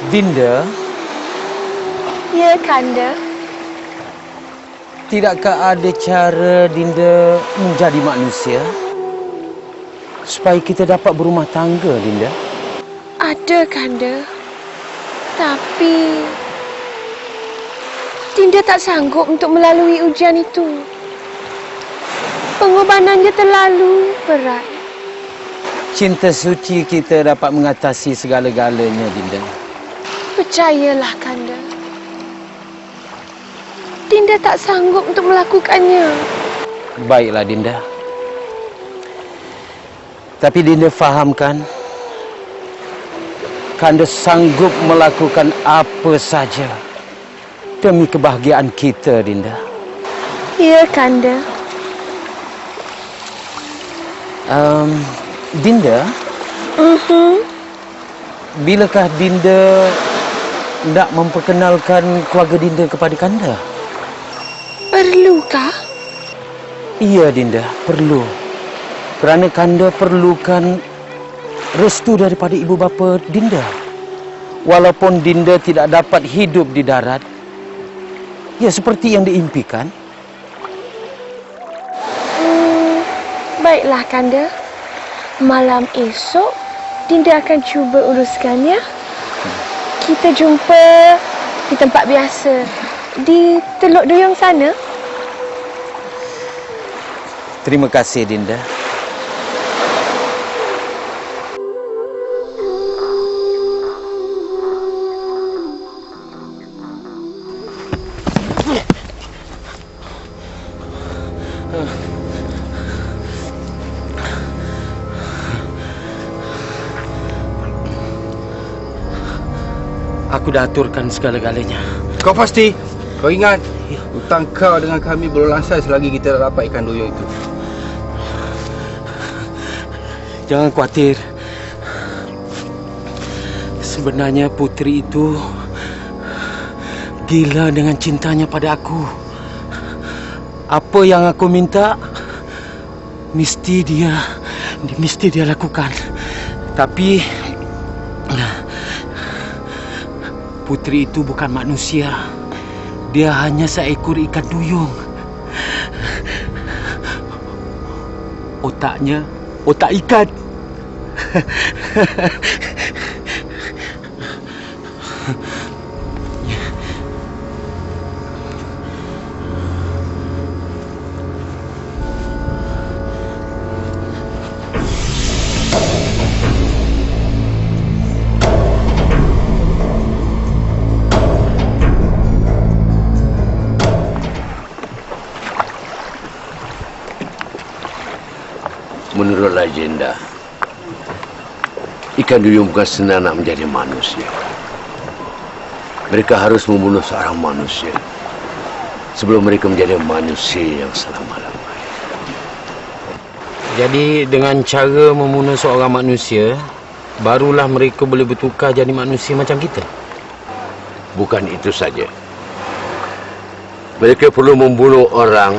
Dinda, Ya, Kanda. tidakkah ada cara Dinda menjadi manusia supaya kita dapat berumah tangga, Dinda? Ada, Kanda. Tapi Dinda tak sanggup untuk melalui ujian itu. Pengorbanannya terlalu berat. Cinta suci kita dapat mengatasi segala-galanya, Dinda. Percayalah, Kanda. Dinda tak sanggup untuk melakukannya. Baiklah, Dinda. Tapi Dinda fahamkan, Kanda sanggup melakukan apa saja demi kebahagiaan kita, Dinda. Ya, Kanda. Dinda, bilakah Dinda nak memperkenalkan keluarga Dinda kepada Kanda? Perlukah? Iya, Dinda, perlu. Kerana Kanda perlukan restu daripada ibu bapa Dinda. Walaupun Dinda tidak dapat hidup di darat, ya seperti yang diimpikan. Baiklah, Kanda. Malam esok, Dinda akan cuba uruskannya. Kita jumpa di tempat biasa. Di Teluk Duyung sana. Terima kasih, Dinda. Aku dah aturkan segala-galanya. Kau pasti? Kau ingat? Hutang kau dengan kami belum langsai selagi kita tak dapat ikan duyung itu. Jangan khawatir. Sebenarnya puteri itu gila dengan cintanya pada aku. Apa yang aku minta, mesti dia lakukan. Tapi puteri itu bukan manusia. Dia hanya seekor ikan duyung. Otaknya otak ikan. Menurut legenda, ikan duyung bukan senang nak menjadi manusia. Mereka harus membunuh seorang manusia sebelum mereka menjadi manusia yang selama-lamanya. Jadi dengan cara membunuh seorang manusia, barulah mereka boleh bertukar jadi manusia macam kita. Bukan itu saja. Mereka perlu membunuh orang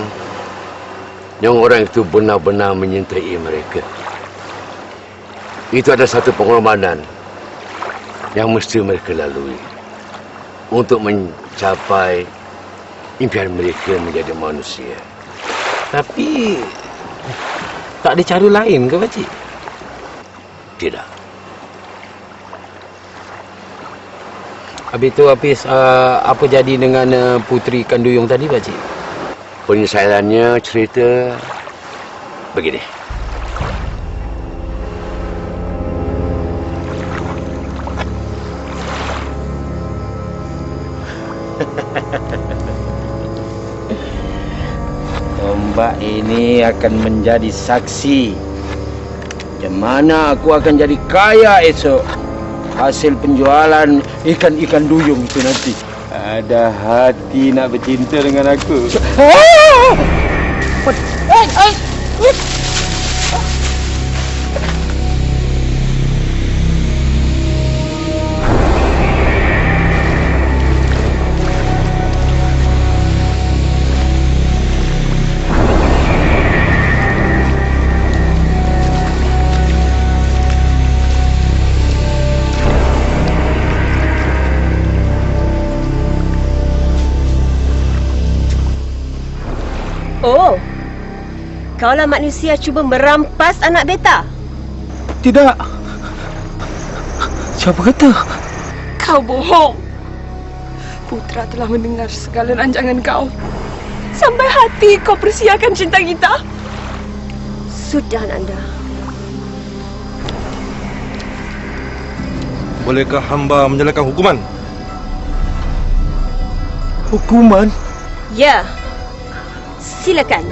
yang orang itu benar-benar menyintai mereka. Itu adalah satu pengorbanan yang mesti mereka lalui untuk mencapai impian mereka menjadi manusia. Tapi tak ada cara lain ke, Pakcik? Tidak. Habis tu apa jadi dengan puteri ikan duyung tadi, Pakcik? Penyelesaiannya cerita begini. Ombak ini akan menjadi saksi di mana aku akan jadi kaya esok. Hasil penjualan ikan-ikan duyung itu nanti. Ada hati nak bercinta dengan aku. Kaulah manusia cuba merampas anak beta. Tidak. Siapa kata? Kau bohong. Putra telah mendengar segala rancangan kau. Sampai hati kau persiakan cinta kita. Sudah, Nanda. Bolehkah hamba menjalankan hukuman? Hukuman? Ya. Silakan.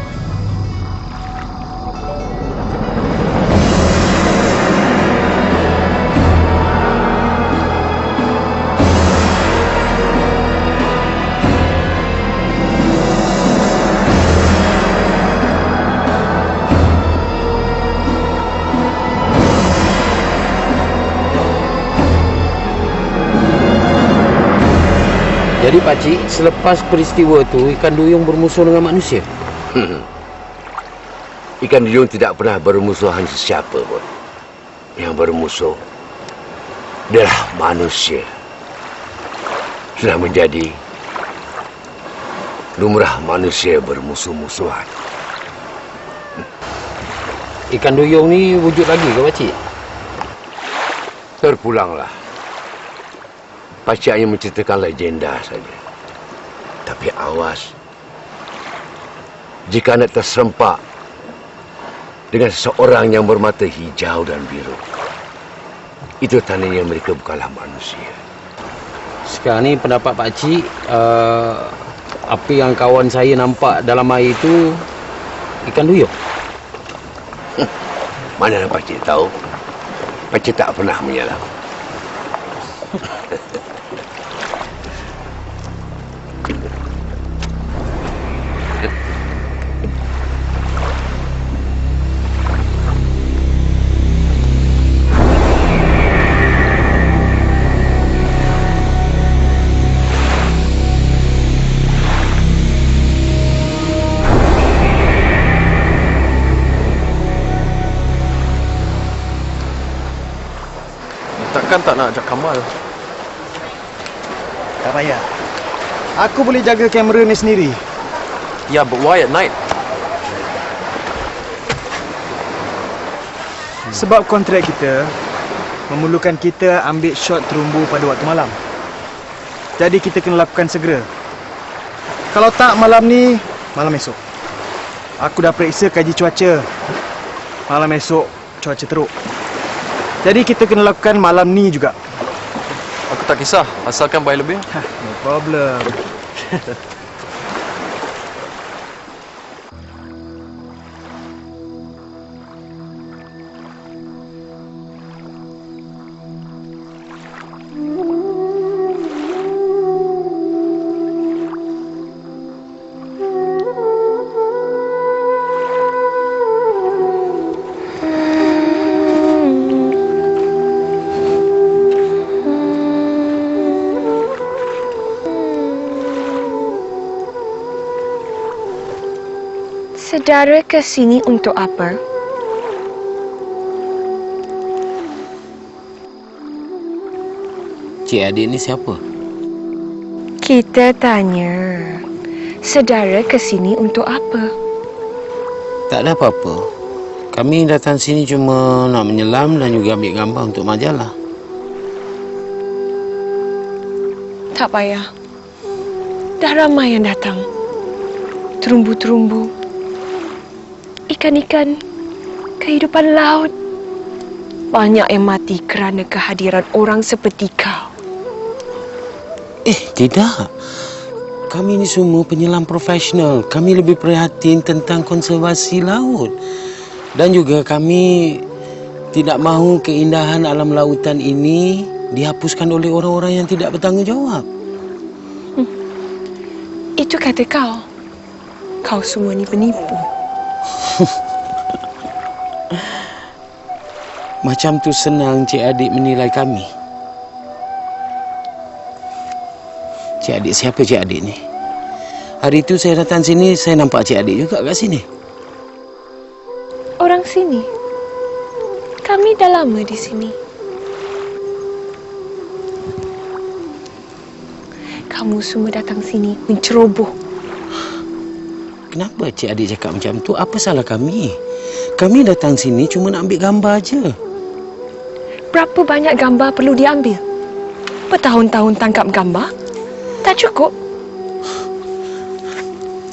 Jadi pakcik, selepas peristiwa tu ikan duyung bermusuh dengan manusia? Ikan duyung tidak pernah bermusuhan sesiapa pun. Yang bermusuh adalah manusia. Sudah menjadi lumrah manusia bermusuh-musuhan. Ikan duyung ni wujud lagi ke pakcik? Terpulanglah. Pakcik hanya menceritakan legenda saja. Tapi awas. Jika anda terserempak dengan seseorang yang bermata hijau dan biru, itu tandanya mereka bukanlah manusia. Sekarang ni pendapat pakcik, apa yang kawan saya nampak dalam air itu ikan duyung? Mana pakcik tahu? Pakcik tak pernah menyelam. Takkan tak nak ajak Kamal? Tak payah. Aku boleh jaga kamera ni sendiri. Yeah, but why at night? Sebab kontrak kita memerlukan kita ambil shot terumbu pada waktu malam. Jadi kita kena lakukan segera. Kalau tak malam ni, malam esok. Aku dah periksa kaji cuaca. Malam esok cuaca teruk. Jadi kita kena lakukan malam ni juga. Aku tak kisah, asalkan bayar lebih. No problem. Saudara ke sini untuk apa? Cik adik ni siapa? Kita tanya. Saudara ke sini untuk apa? Tak ada apa-apa. Kami datang sini cuma nak menyelam dan juga ambil gambar untuk majalah. Tak payah. Dah ramai yang datang. Terumbu-terumbu. Ikan-ikan. Kehidupan laut. Banyak yang mati kerana kehadiran orang seperti kau. Tidak. Kami ni semua penyelam profesional. Kami lebih prihatin tentang konservasi laut. Dan juga kami tidak mahu keindahan alam lautan ini dihapuskan oleh orang-orang yang tidak bertanggungjawab. Itu kata kau. Kau semua ni penipu. Macam tu senang cik adik menilai kami. Cik adik siapa cik adik ni? Hari tu saya datang sini, saya nampak cik adik juga kat sini. Orang sini? Kami dah lama di sini. Kamu semua datang sini menceroboh. Kenapa cik adik cakap macam tu? Apa salah kami? Kami datang sini cuma nak ambil gambar je. Berapa banyak gambar perlu diambil? Bertahun-tahun tangkap gambar? Tak cukup.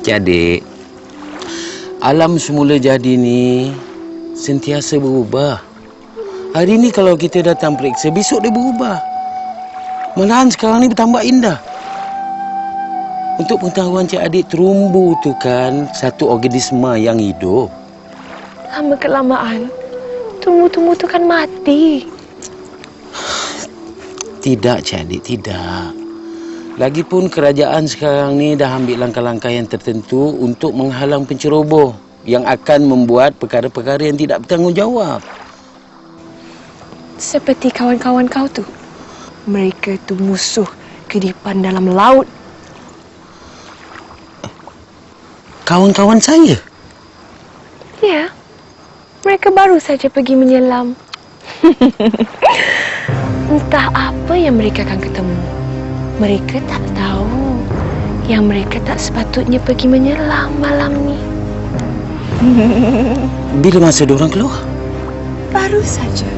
Cik adik, alam semula jadi ni sentiasa berubah. Hari ni kalau kita datang periksa, besok dia berubah. Malahan sekarang ni bertambah indah. Untuk pengetahuan cik adik, terumbu tu kan satu organisma yang hidup. Lama-kelamaan, tumbuh-tumbuh tu kan mati. Tidak cik adik, tidak. Lagipun kerajaan sekarang ni dah ambil langkah-langkah yang tertentu untuk menghalang penceroboh yang akan membuat perkara-perkara yang tidak bertanggungjawab. Seperti kawan-kawan kau tu. Mereka tu musuh kehidupan dalam laut. Kawan-kawan saya? Ya, mereka baru saja pergi menyelam. Entah apa yang mereka akan ketemu. Mereka tak tahu yang mereka tak sepatutnya pergi menyelam malam ni. Bila masa diorang keluar? Baru saja.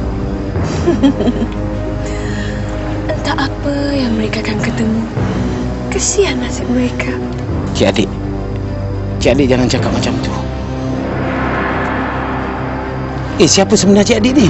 Entah apa yang mereka akan ketemu. Kesian nasib mereka. Cik adik jangan cakap macam tu. Siapa sebenarnya cik adik ni?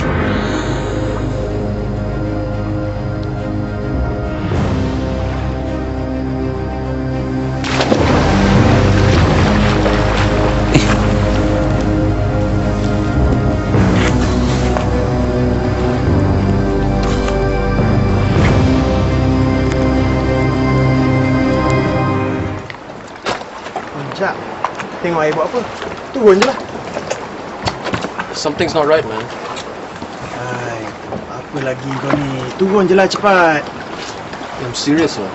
Jap, tengok air buat apa. Turun je lah. Something's not right, man. Hai, apa lagi kau ni? Turun je lah cepat. I'm serious lah.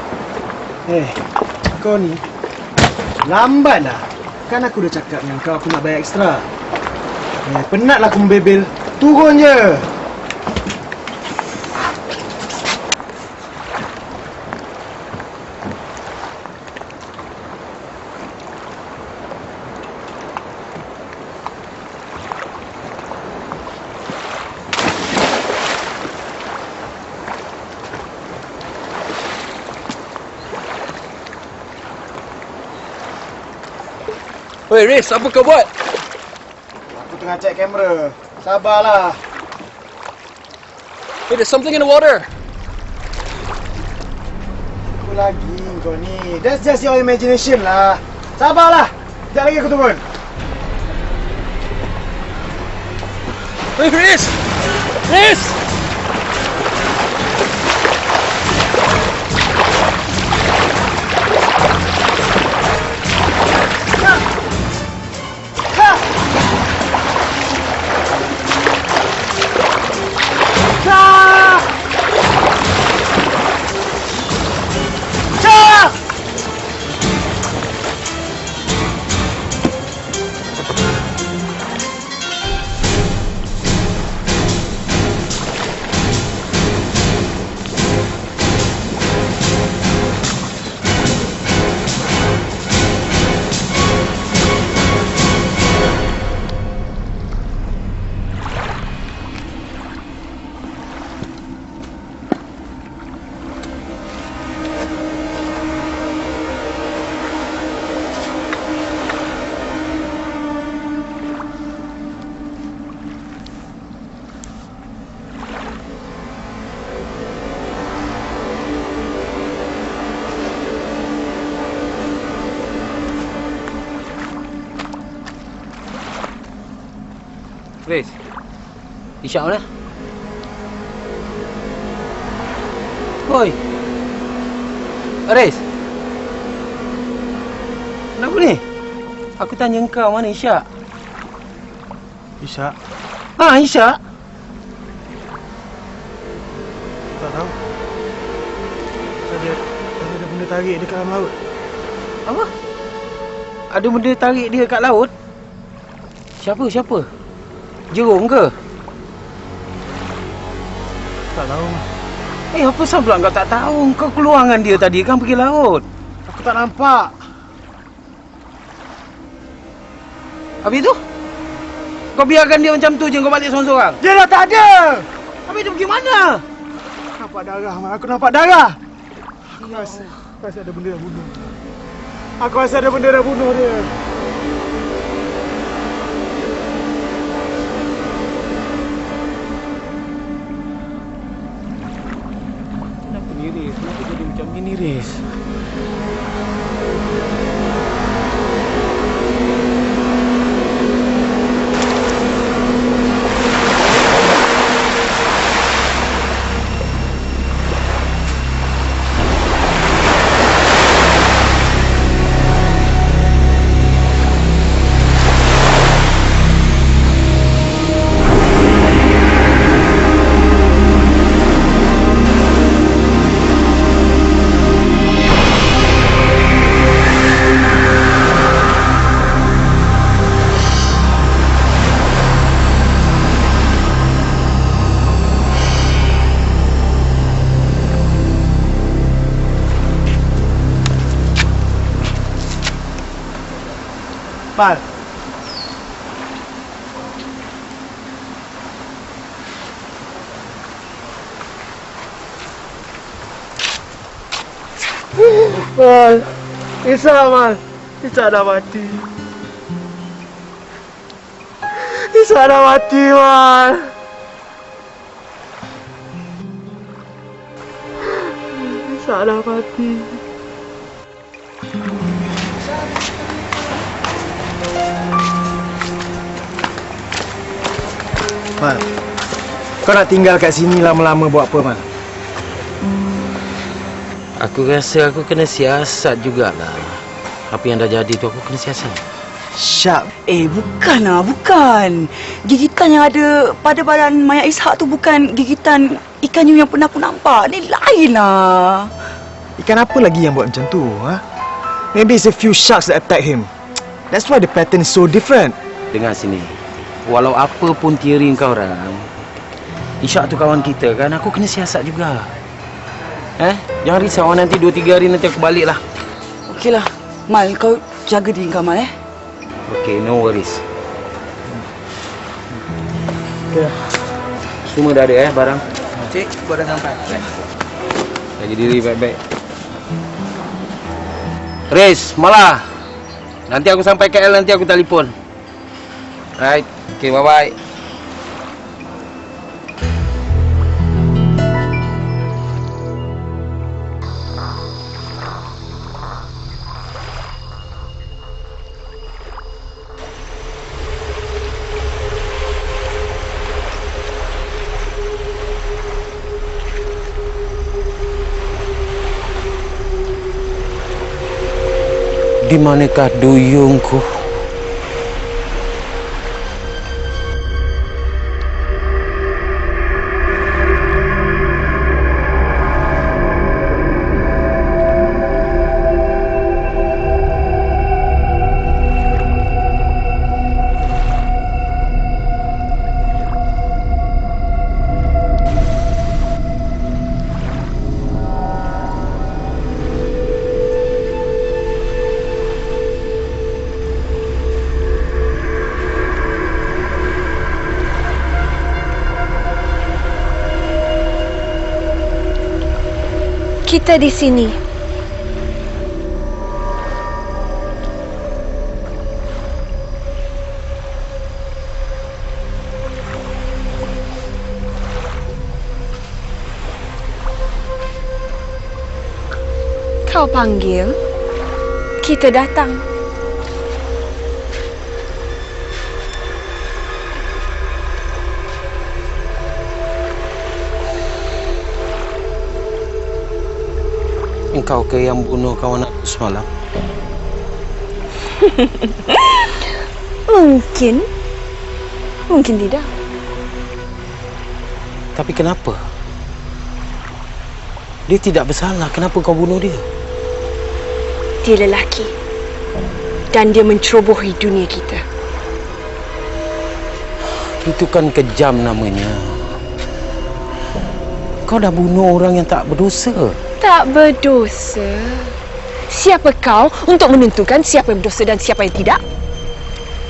Kau ni lambat dah. Kan aku dah cakap dengan kau aku nak bayar ekstra. Penatlah aku membebel. Turun je. Weh, Riz, apa kau buat? Aku tengah cek kamera. Sabarlah. Hey, there's something in the water. Apa lagi kau ni? That's just your imagination lah. Sabarlah. Sekejap lagi aku turun. Weh, Riz! Riz! Riz, isyak mana? Hoi. Riz. Kenapa ni? Aku tanya engkau mana Isyak? Isyak? Isyak? Tak tahu. Ada benda tarik dekat dalam laut. Apa? Ada benda tarik dia kat laut? Siapa? Jerung ke? Tak tahu. Apa sebab pula kau tak tahu? Kau keluar dengan dia tadi kan pergi laut. Aku tak nampak. Habis tu? Kau biarkan dia macam tu je, kau balik seorang-seorang? Dia dah tak ada! Habis dia pergi mana? Nampak darah, Mal. Aku nampak darah. Aku rasa ada benda dah bunuh. Aku rasa ada benda dah bunuh dia. Kenapa ni, Riz? Kenapa jadi macam ni, Riz? Mal. Mal. Isa, Mal. Isa dah mati. Isa dah mati, Mal. Isa dah mati. Mal, kau nak tinggal kat sini lama-lama buat apa, Mal? Aku rasa aku kena siasat jugalah. Apa yang dah jadi tu aku kena siasat. Syak. Bukanlah, bukan. Gigitan yang ada pada badan mayat Ishak tu bukan gigitan ikan hiu yang pernah aku nampak. Ni lain lah. Ikan apa lagi yang buat macam tu, ha? Maybe it's a few sharks that attack him. That's why the pattern is so different. Dengar sini. Walau apa pun teori kau orang, Ishak tu kawan kita kan, aku kena siasat juga. Jangan risau, nanti 2-3 hari nanti aku balik lah. Okeylah. Mal, kau jaga diri kau, Mal, Okay, no worries. Okay. Semua dah ada barang. Cik, buat dah sampai. Jaga diri baik-baik. Riz, malah. Nanti aku sampai KL, nanti aku telefon. Right. Okay, bye-bye. Di manakah duyungku? Kita di sini. Kau panggil, kita datang. Engkau ke yang bunuh kawan aku semalam? Mungkin. Mungkin tidak. Tapi kenapa? Dia tidak bersalah. Kenapa kau bunuh dia? Dia lelaki. Dan dia mencerobohi dunia kita. Itu kan kejam namanya. Kau dah bunuh orang yang tak berdosa. Tak berdosa. Siapa kau untuk menentukan siapa yang berdosa dan siapa yang tidak?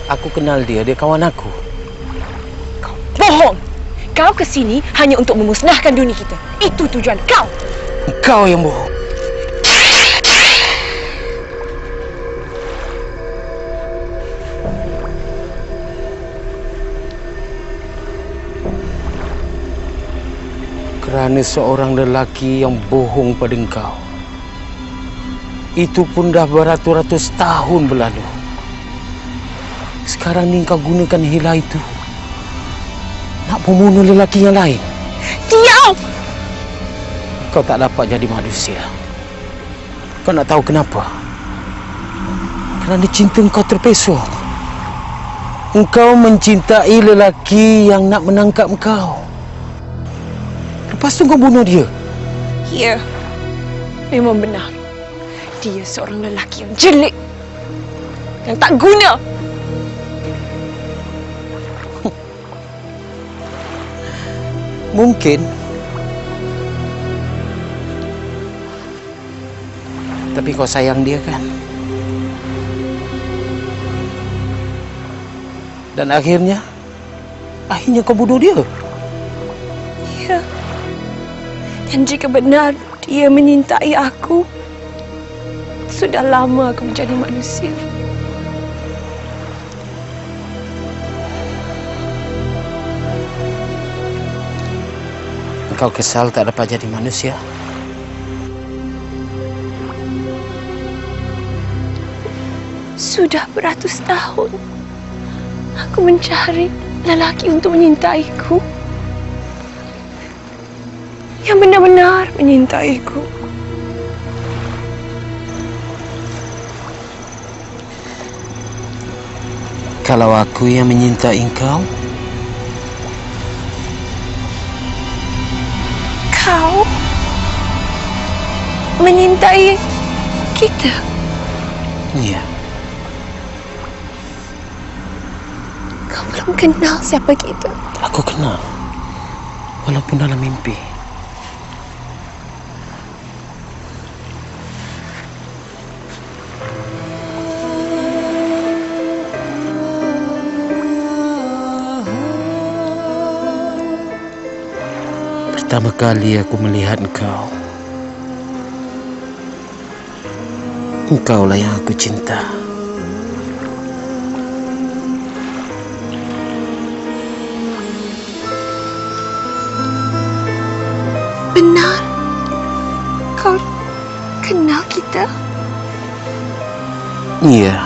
Aku kenal dia, dia kawan aku. Bohong! Kau ke sini hanya untuk memusnahkan dunia kita. Itu tujuan kau. Kau yang bohong. Kerana seorang lelaki yang bohong pada engkau. Itu pun dah beratus-ratus tahun berlalu. Sekarang ni kau gunakan hila itu nak membunuh lelaki yang lain. Diam! Kau tak dapat jadi manusia. Kau nak tahu kenapa? Kerana cinta engkau terpesong. Engkau mencintai lelaki yang nak menangkap engkau. Lepas tu kau bunuh dia. Ya, memang benar. Dia seorang lelaki yang jelek. Yang tak guna. Mungkin. Tapi kau sayang dia kan? Dan akhirnya kau bunuh dia. Ya. Dan jika benar dia menyintai aku, sudah lama aku menjadi manusia. Kau kesal tak dapat jadi manusia? Sudah beratus tahun aku mencari lelaki untuk menyintaiku. Yang benar-benar menyintaiku. Kalau aku yang menyintai engkau, kau menyintai kita. iya. Kau belum kenal siapa kita. Aku kenal. Walaupun dalam mimpi. Pertama kali aku melihat engkau, engkaulah yang aku cinta. Benar? Kau kenal kita? Iya.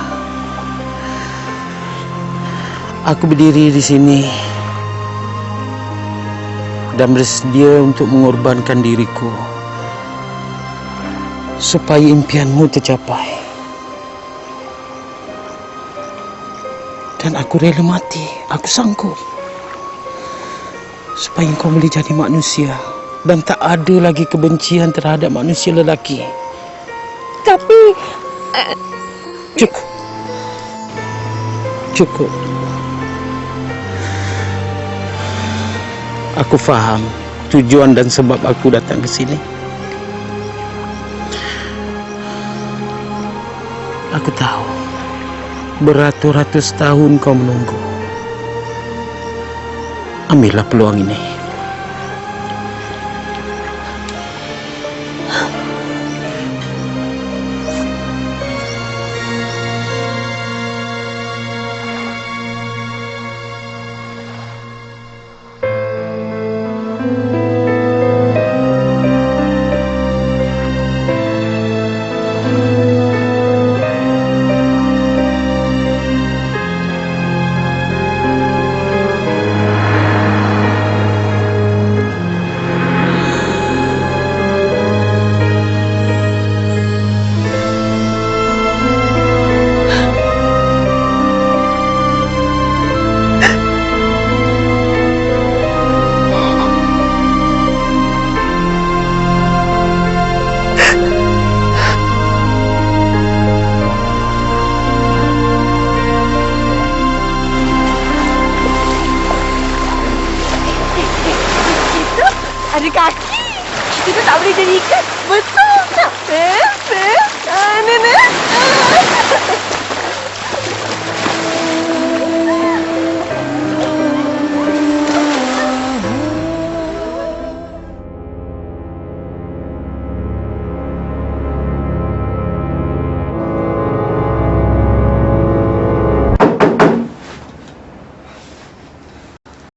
Aku berdiri di sini dan bersedia untuk mengorbankan diriku supaya impianmu tercapai. Dan aku rela mati, aku sanggup supaya kau boleh jadi manusia dan tak ada lagi kebencian terhadap manusia lelaki. Tapi Cukup. Cukup. Aku faham tujuan dan sebab aku datang ke sini. Aku tahu beratus-ratus tahun kau menunggu. Ambillah peluang ini. ada kaki. Kita tak boleh jadi ikan. Betul tak? Nenek.